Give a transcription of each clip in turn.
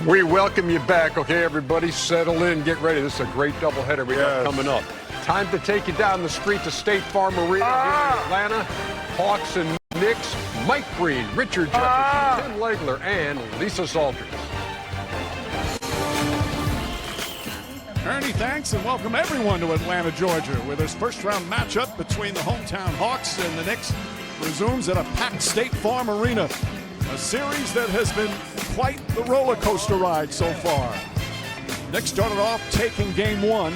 We welcome you back. Okay, everybody, settle in, get ready. This is a great doubleheader we got coming up. Time to take you down the street to State Farm Arena here in Atlanta. Hawks and Knicks, Mike Breen, Richard Jefferson, Tim Legler, and Lisa Salters. Ernie, thanks, and welcome everyone to Atlanta, Georgia, where this first-round matchup between the hometown Hawks and the Knicks resumes at a packed State Farm Arena. A series that has been quite the roller coaster ride so far. Knicks started off taking game one,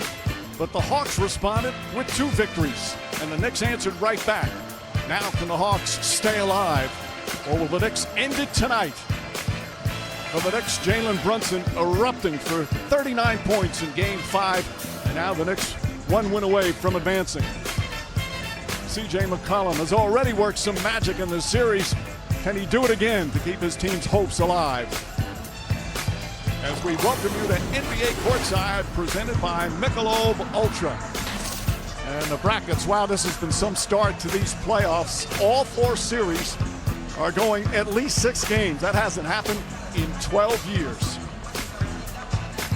but the Hawks responded with 2 victories, and the Knicks answered right back. Now can the Hawks stay alive, or will the Knicks end it tonight? For the Knicks, Jalen Brunson erupting for 39 points in game 5, and now the Knicks 1 win away from advancing. CJ McCollum has already worked some magic in this series. Can he do it again to keep his team's hopes alive? As we welcome you to NBA Courtside, presented by Michelob Ultra. And the brackets, wow, this has been some start to these playoffs. All 4 series are going at least 6 games. That hasn't happened in 12 years.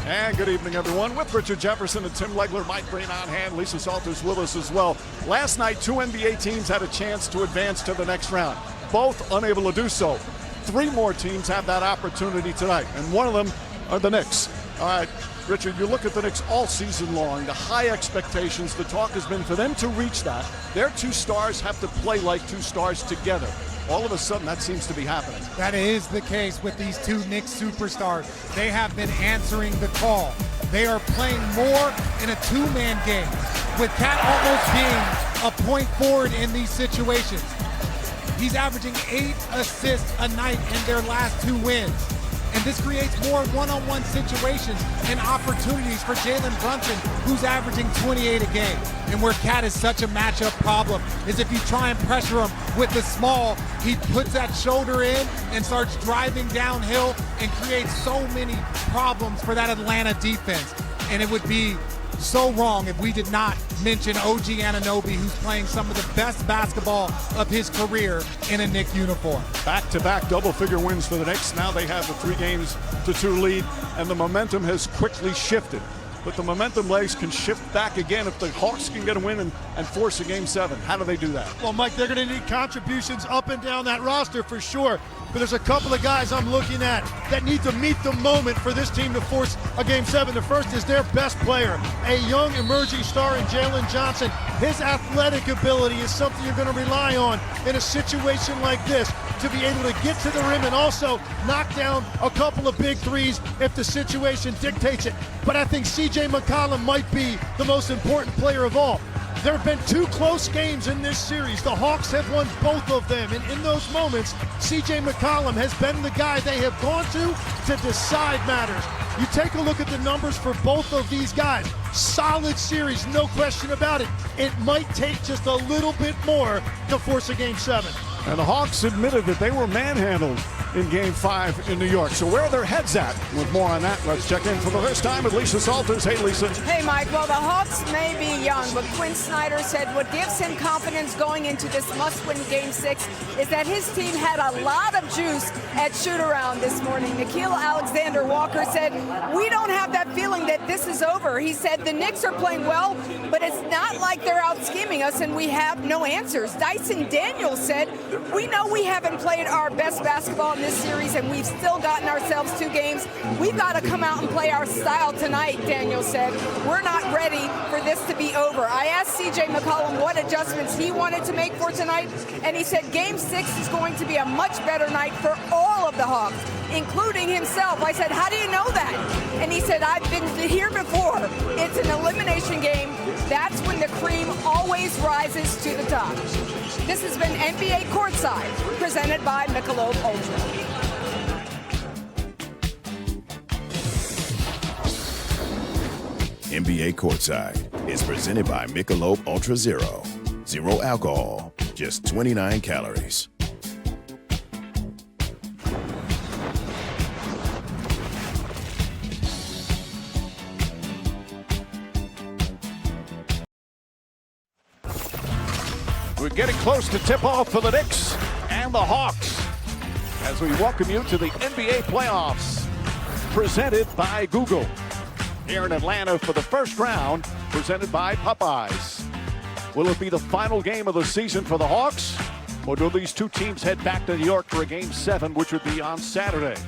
And good evening, everyone. With Richard Jefferson and Tim Legler, Mike Breen on hand, Lisa Salters with us as well. Last night, 2 NBA teams had a chance to advance to the next round. Both unable to do so. 3 more teams have that opportunity tonight, and one of them are the Knicks. All right, Richard, you look at the Knicks all season long, the high expectations, the talk has been for them to reach that. Their 2 stars have to play like 2 stars together. All of a sudden, that seems to be happening. That is the case with these 2 Knicks superstars. They have been answering the call. They are playing more in a 2-man game, with Cat almost being a point forward in these situations. He's averaging 8 assists a night in their last 2 wins. And this creates more one-on-one situations and opportunities for Jalen Brunson, who's averaging 28 a game. And where Cat is such a matchup problem is if you try and pressure him with the small, he puts that shoulder in and starts driving downhill and creates so many problems for that Atlanta defense. And it would be so wrong if we did not mention OG Anunoby, who's playing some of the best basketball of his career in a Knicks uniform. Back-to-back double-figure wins for the Knicks. Now they have a 3-2 lead, and the momentum has quickly shifted. But the momentum legs can shift back again if the Hawks can get a win and force a Game 7. How do they do that? Well, Mike, they're going to need contributions up and down that roster for sure. But there's a couple of guys I'm looking at that need to meet the moment for this team to force a Game 7. The first is their best player, a young emerging star in Jalen Johnson. His athletic ability is something you're going to rely on in a situation like this to be able to get to the rim and also knock down a couple of big threes if the situation dictates it. But I think CJ McCollum might be the most important player of all. There have been 2 close games in this series. The Hawks have won both of them, and in those moments, CJ McCollum has been the guy they have gone to decide matters. You take a look at the numbers for both of these guys. Solid series, no question about it. It might take just a little bit more to force a Game 7. And the Hawks admitted that they were manhandled in Game 5 in New York. So where are their heads at? With more on that, let's check in for the first time with Lisa Salters. Hey, Lisa. Hey, Mike. Well, the Hawks may be young, but Quinn Snyder said what gives him confidence going into this must-win Game 6 is that his team had a lot of juice at shoot-around this morning. Nikhil Alexander-Walker said, we don't have that feeling that this is over. He said the Knicks are playing well, but it's not like they're out scheming us and we have no answers. Dyson Daniels said, we know we haven't played our best basketball in this series and we've still gotten ourselves 2 games. We've got to come out and play our style tonight, Daniel said. We're not ready for this to be over. I asked CJ McCollum what adjustments he wanted to make for tonight, and he said Game 6 is going to be a much better night for all of the Hawks, including himself. I said, how do you know that? And he said, I've been here before. It's an elimination game. That's when the cream always rises to the top. This has been NBA Courtside, presented by Michelob Ultra. NBA Courtside is presented by Michelob Ultra Zero. Zero alcohol, just 29 calories. We're getting close to tip-off for the Knicks and the Hawks as we welcome you to the NBA playoffs. presented by Google. Here in Atlanta for the first round, presented by Popeyes. Will it be the final game of the season for the Hawks? Or do these two teams head back to New York for a Game 7, which would be on Saturday?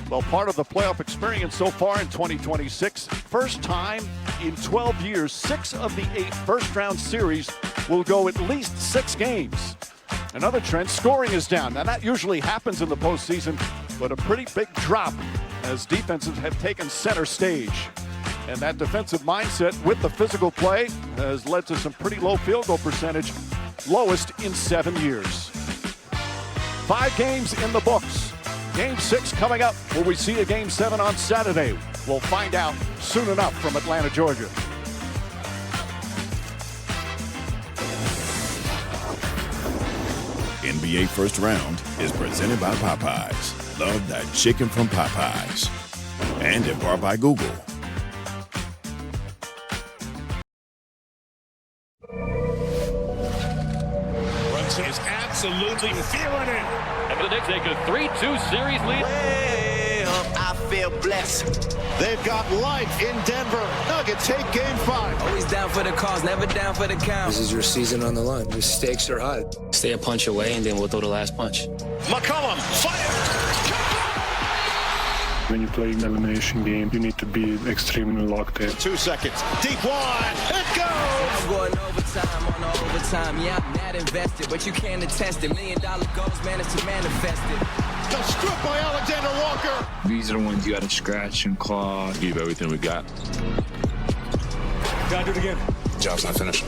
Well, part of the playoff experience so far in 2026, first time in 12 years, 6 of the 8 first-round series will go at least 6 games. Another trend, scoring is down. Now, that usually happens in the postseason, but a pretty big drop as defenses have taken center stage. And that defensive mindset with the physical play has led to some pretty low field goal percentage, lowest in 7 years. 5 games in the books. Game 6 coming up. Will we see a Game 7 on Saturday? We'll find out soon enough from Atlanta, Georgia. NBA First Round is presented by Popeyes. Love that chicken from Popeyes. And in part by Google. Brunson is absolutely feeling it. And for the Knicks, take a 3-2 series lead. I feel blessed. They've got life in Denver. Nuggets take Game 5. Always down for the cause, never down for the count. This is your season on the line. The stakes are high. Stay a punch away, and then we'll throw the last punch. McCollum, fire! When you play an elimination game, you need to be extremely locked in. 2 seconds. Deep one. It goes. I'm going overtime on the overtime. Yeah, I'm not invested, but you can't attest it. $1 million goals managed to manifest it. The strip by Alexander Walker. These are the ones you got to scratch and claw. Give everything we got. Gotta do it again. Job's not finished.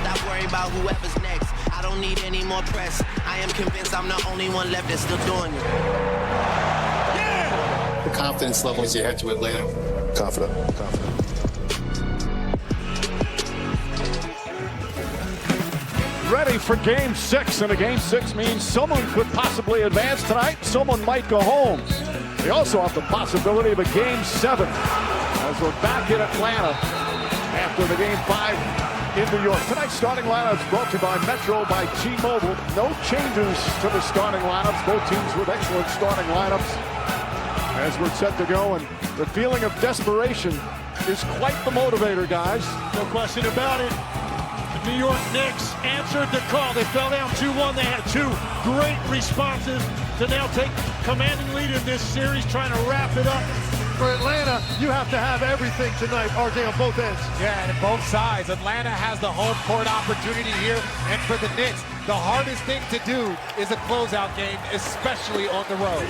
Stop worrying about whoever's next. I don't need any more press. I am convinced I'm the only one left that's still doing it. The confidence levels you head to Atlanta. Confident. Ready for Game 6, and a Game 6 means someone could possibly advance tonight. Someone might go home. They also have the possibility of a Game 7 as we're back in Atlanta after the Game 5 in New York. Tonight's starting lineup is brought to you by Metro by T-Mobile. No changes to the starting lineups. Both teams with excellent starting lineups as we're set to go, and the feeling of desperation is quite the motivator, guys. No question about it. The New York Knicks answered the call. They fell down 2-1. They had 2 great responses to now take commanding lead in this series, trying to wrap it up. For Atlanta, you have to have everything tonight, RJ, on both ends. Yeah, and both sides. Atlanta has the home court opportunity here. And for the Knicks, the hardest thing to do is a closeout game, especially on the road.